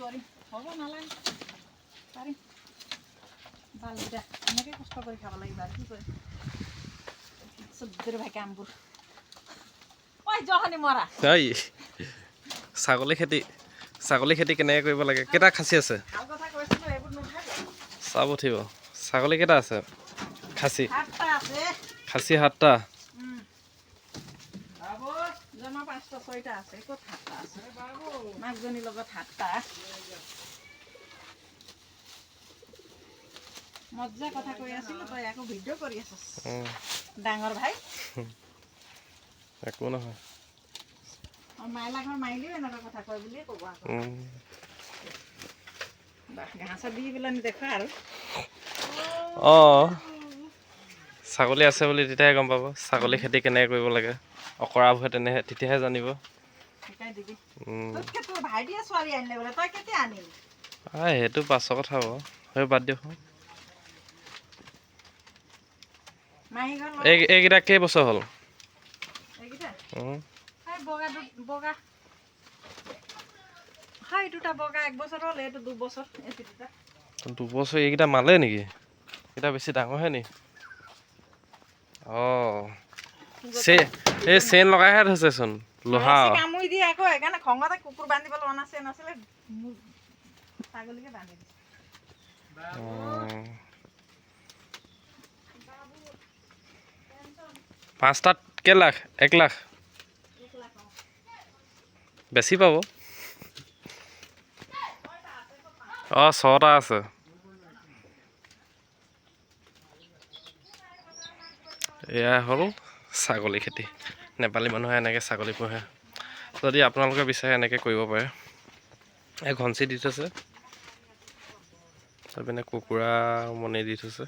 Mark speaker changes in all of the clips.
Speaker 1: কৰিম হ'ব নালাগে পাৰিম বালকেইটা এনেকৈ কষ্ট কৰি খাব লাগিব আৰু কি কৰিম চব্জিৰ ভাই কামবোৰ ঐ জহনি মৰা
Speaker 2: ছাগলী খেতি কেনেকৈ কৰিব লাগে কেইটা খাচী আছে
Speaker 1: ভাল কথা কৈছিলোঁ এইবোৰ নুঠাবি
Speaker 2: চাব উঠিব ছাগলী কেইটা আছে খাচী
Speaker 1: 7টা আছে
Speaker 2: খাচী 7টা
Speaker 1: জমা 5টা 6টা আছে ক'ত 7টা আছে মাকজনীৰ লগত 7টা মজ্জা কথা কৈ আছিলোঁ তই আকৌ ভিডিঅ' কৰি আছছ ডাঙৰ ভাই
Speaker 2: একো নহয়
Speaker 1: মাইলা ঘৰ মাৰিলেও এনেকুৱা কথা কয় বুলিয়ে ক'ব আকৌ ঘাঁচত দি পেলাই দেখা আৰু
Speaker 2: অঁ ছাগলী আছে বুলি তেতিয়াহে গম পাব ছাগলী খেতি কেনেকৈ কৰিব লাগে অকৰাবোৰে তেতিয়াহে জানিব
Speaker 1: শিকাই দিবি তোতকে তোৰ ভাইটিয়ে ছোৱালী আনিলে বোলে তই কেতিয়া আনিলি
Speaker 2: সেইটো পাছৰ কথা হ'ব সেই বাদ দিয়ক
Speaker 1: মাহী ঘৰ
Speaker 2: এইকেইটা কেইবছৰ হ'ল
Speaker 1: এইকেইটা বগা হয় দুটা বগা 1 বছৰ হ'ল এইটো 2 বছৰ এইটো দুটা
Speaker 2: 2 বছৰ এইকেইটা মালে নেকি এইকেইটা বেছি ডাঙৰহে নি অঁ এই চেইন লগাইহে থৈছেচোন লোহা
Speaker 1: কামুৰি দিয়ে আকৌ সেইকাৰণে খঙতে কুকুৰ বান্ধিবলৈ অনাছে নাছিলে ছাগলীকে বান্ধি দিছে
Speaker 2: 5টাত কেই লাখ 1 লাখ বেছি পাব 6টা আছে এয়া হ'ল ছাগলী খেতি নেপালী মানুহে এনেকৈ ছাগলী পোহে যদি আপোনালোকে বিচাৰে এনেকৈ কৰিব পাৰে ঘনচি দি থৈছে তাৰপিনে কুকুৰা উমনি দি থৈছে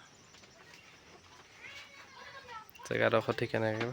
Speaker 2: জেগাডোখৰ ঠিক এনেকৈ